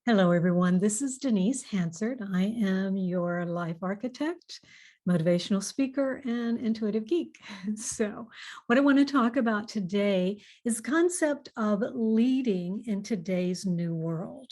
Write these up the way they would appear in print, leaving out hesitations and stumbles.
Hello, everyone. This is Denise Hansard. I am your life architect, motivational speaker, and intuitive geek. So, what I want to talk about today is the concept of leading in today's new world.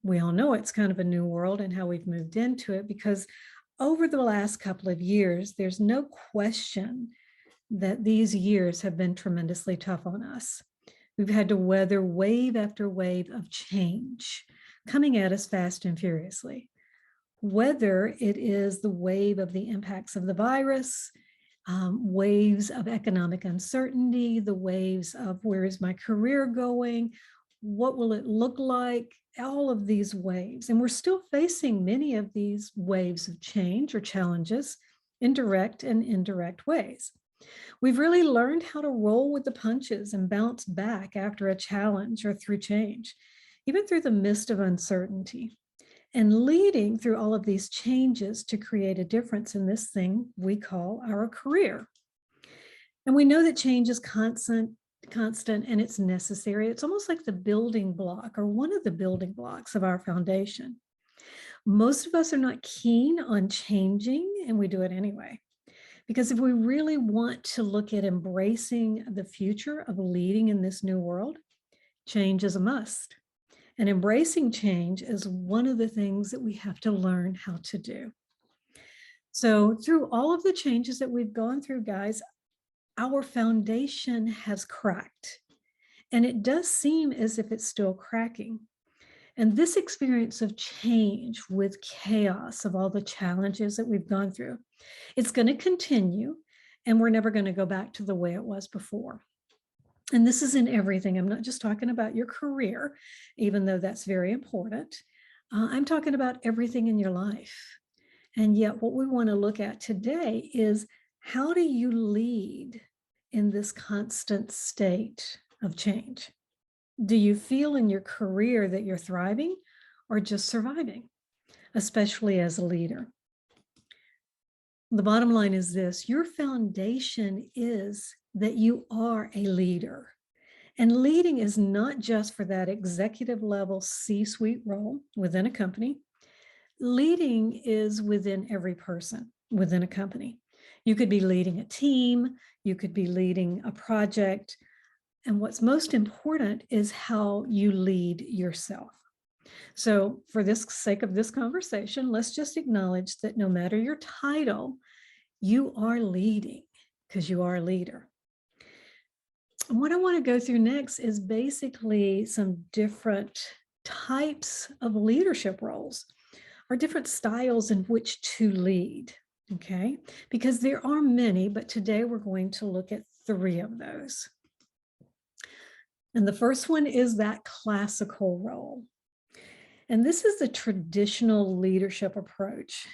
We all know it's kind of a new world and how we've moved into it because over the last couple of years, there's no question that these years have been tremendously tough on us. We've had to weather wave after wave of change coming at us fast and furiously. Whether it is the wave of the impacts of the virus, waves of economic uncertainty, the waves of where is my career going, what will it look like, all of these waves. And we're still facing many of these waves of change or challenges in direct and indirect ways. We've really learned how to roll with the punches and bounce back after a challenge or through change, even through the midst of uncertainty, and leading through all of these changes to create a difference in this thing we call our career. And we know that change is constant, and it's necessary. It's almost like the building block or one of the building blocks of our foundation. Most of us are not keen on changing, and we do it anyway. Because if we really want to look at embracing the future of leading in this new world, change is a must. And embracing change is one of the things that we have to learn how to do. So through all of the changes that we've gone through, guys, our foundation has cracked. And it does seem as if it's still cracking. And this experience of change with chaos of all the challenges that we've gone through, it's going to continue, and we're never going to go back to the way it was before. And this is in everything. I'm not just talking about your career, even though that's very important. I'm talking about everything in your life. And yet what we want to look at today is, how do you lead in this constant state of change? Do you feel in your career that you're thriving or just surviving, especially as a leader? The bottom line is this: your foundation is that you are a leader. And leading is not just for that executive level C-suite role within a company. Leading is within every person within a company. You could be leading a team, you could be leading a project, and what's most important is how you lead yourself. So for the sake of this conversation, let's just acknowledge that no matter your title, you are leading because you are a leader. And what I want to go through next is basically some different types of leadership roles or different styles in which to lead, okay? Because there are many, but today we're going to look at 3 of those. And the first one is that classical role. And this is the traditional leadership approach,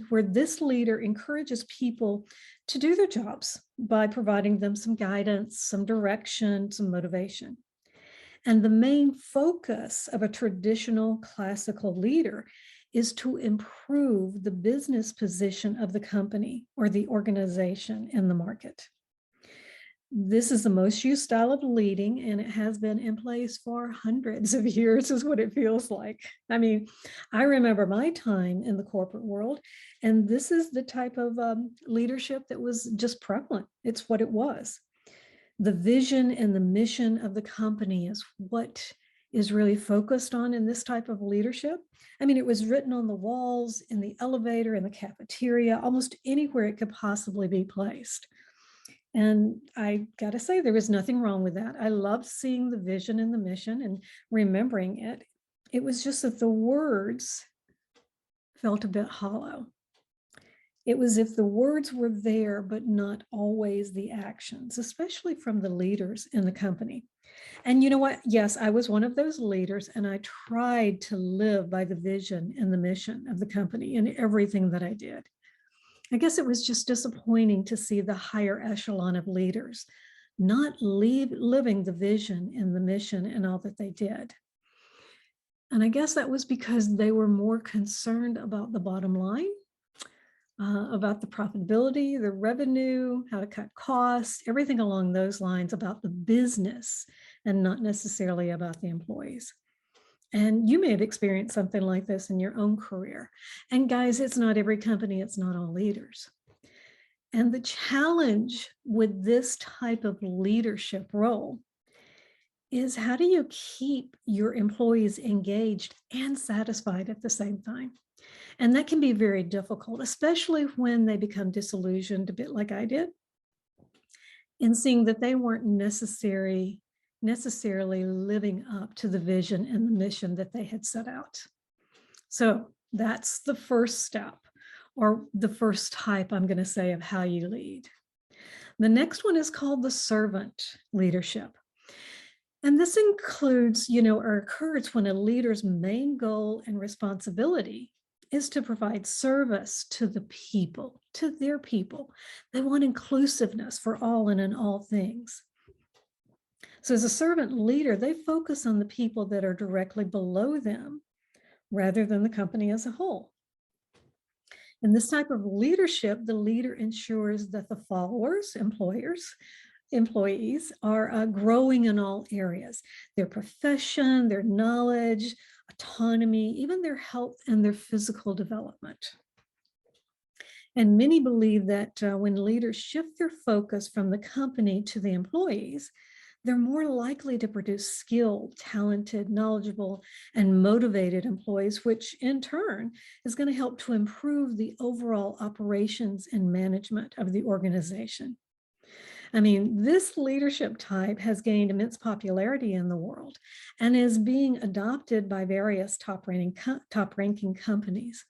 where this leader encourages people to do their jobs by providing them some guidance, some direction, some motivation. And the main focus of a traditional classical leader is to improve the business position of the company or the organization in the market. This is the most used style of leading, and it has been in place for hundreds of years, is what it feels like. I mean, I remember my time in the corporate world, and this is the type of leadership that was just prevalent. It's what it was. The vision and the mission of the company is what is really focused on in this type of leadership. I mean, it was written on the walls, in the elevator, in the cafeteria, almost anywhere it could possibly be placed. And I got to say, there was nothing wrong with that. I loved seeing the vision and the mission and remembering it. It was just that the words felt a bit hollow. It was if the words were there, but not always the actions, especially from the leaders in the company. And you know what? Yes, I was one of those leaders, and I tried to live by the vision and the mission of the company in everything that I did. I guess it was just disappointing to see the higher echelon of leaders not living the vision and the mission and all that they did. And I guess that was because they were more concerned about the bottom line, about the profitability, the revenue, how to cut costs, everything along those lines, about the business and not necessarily about the employees. And you may have experienced something like this in your own career. And guys, it's not every company, it's not all leaders. And the challenge with this type of leadership role is, how do you keep your employees engaged and satisfied at the same time? And that can be very difficult, especially when they become disillusioned, a bit like I did, in seeing that they weren't necessarily living up to the vision and the mission that they had set out. So that's the first step, or the first type, I'm going to say, of how you lead. The next one is called the servant leadership. And this includes, or occurs when a leader's main goal and responsibility is to provide service to the people, to their people. They want inclusiveness for all and in all things. So as a servant leader, they focus on the people that are directly below them rather than the company as a whole. In this type of leadership, the leader ensures that the followers, employees are growing in all areas: their profession, their knowledge, autonomy, even their health and their physical development. And many believe that when leaders shift their focus from the company to the employees, they're more likely to produce skilled, talented, knowledgeable, and motivated employees, which in turn is going to help to improve the overall operations and management of the organization. I mean, this leadership type has gained immense popularity in the world and is being adopted by various top-ranking companies.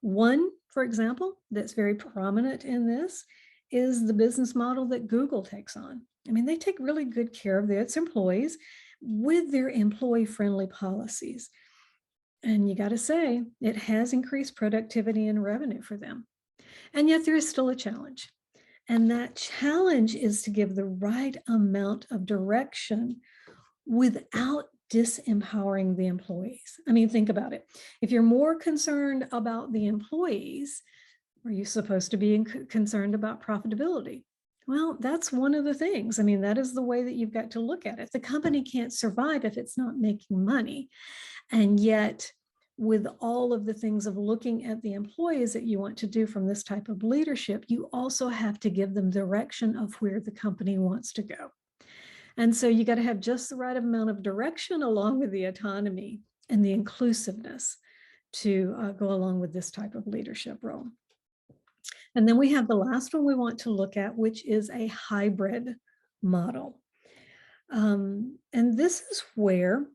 One, for example, that's very prominent in this is the business model that Google takes on. I mean, they take really good care of its employees with their employee-friendly policies. And you got to say, it has increased productivity and revenue for them. And yet there is still a challenge. And that challenge is to give the right amount of direction without disempowering the employees. I mean, think about it. If you're more concerned about the employees, are you supposed to be concerned about profitability? Well, that's one of the things. I mean, that is the way that you've got to look at it. The company can't survive if it's not making money. And yet, with all of the things of looking at the employees that you want to do from this type of leadership, you also have to give them direction of where the company wants to go. And so you got to have just the right amount of direction along with the autonomy and the inclusiveness to go along with this type of leadership role. And then we have the last one we want to look at, which is a hybrid model. And this is where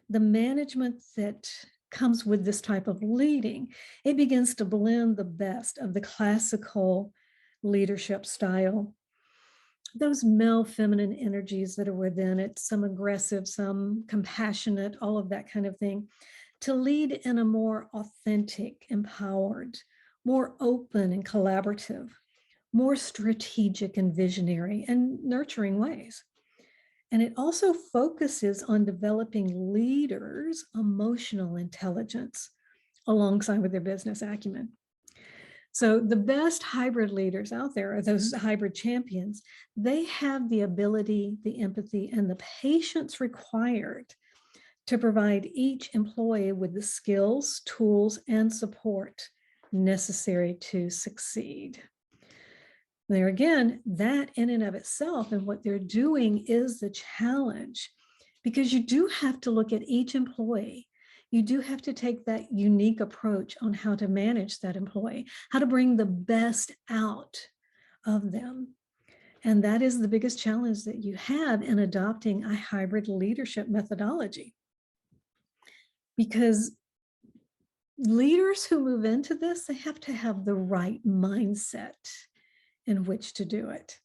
the management that comes with this type of leading, it begins to blend the best of the classical leadership style, those male feminine energies that are within it, some aggressive, some compassionate, all of that kind of thing, to lead in a more authentic, empowered, more open and collaborative, more strategic and visionary and nurturing ways. And it also focuses on developing leaders' emotional intelligence alongside with their business acumen. So the best hybrid leaders out there are those hybrid champions. They have the ability, the empathy, and the patience required to provide each employee with the skills, tools, and support necessary to succeed. There again, that in and of itself and what they're doing is the challenge, because you do have to look at each employee. You do have to take that unique approach on how to manage that employee, how to bring the best out of them. And that is the biggest challenge that you have in adopting a hybrid leadership methodology. Because leaders who move into this, they have to have the right mindset in which to do it.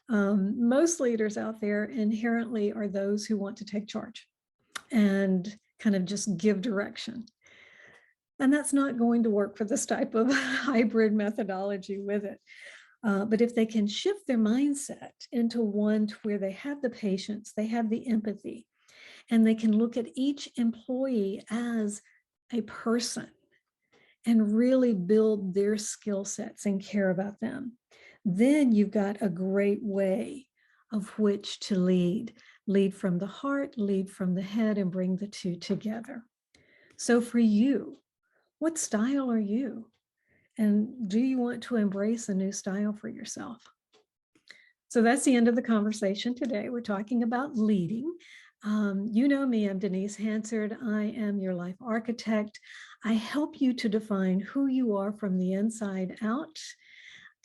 Most leaders out there inherently are those who want to take charge and kind of just give direction. And that's not going to work for this type of hybrid methodology with it. But if they can shift their mindset into one where they have the patience, they have the empathy, and they can look at each employee as a person and really build their skill sets and care about them, then you've got a great way of which to lead Lead from the heart, lead from the head, and bring the two together. So for you, what style are you? And do you want to embrace a new style for yourself? So that's the end of the conversation today. We're talking about leading. You know me, I'm Denise Hansard. I am your life architect. I help you to define who you are from the inside out,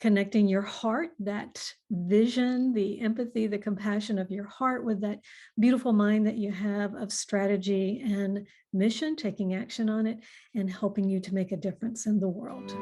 connecting your heart, that vision, the empathy, the compassion of your heart with that beautiful mind that you have of strategy and mission, taking action on it, and helping you to make a difference in the world.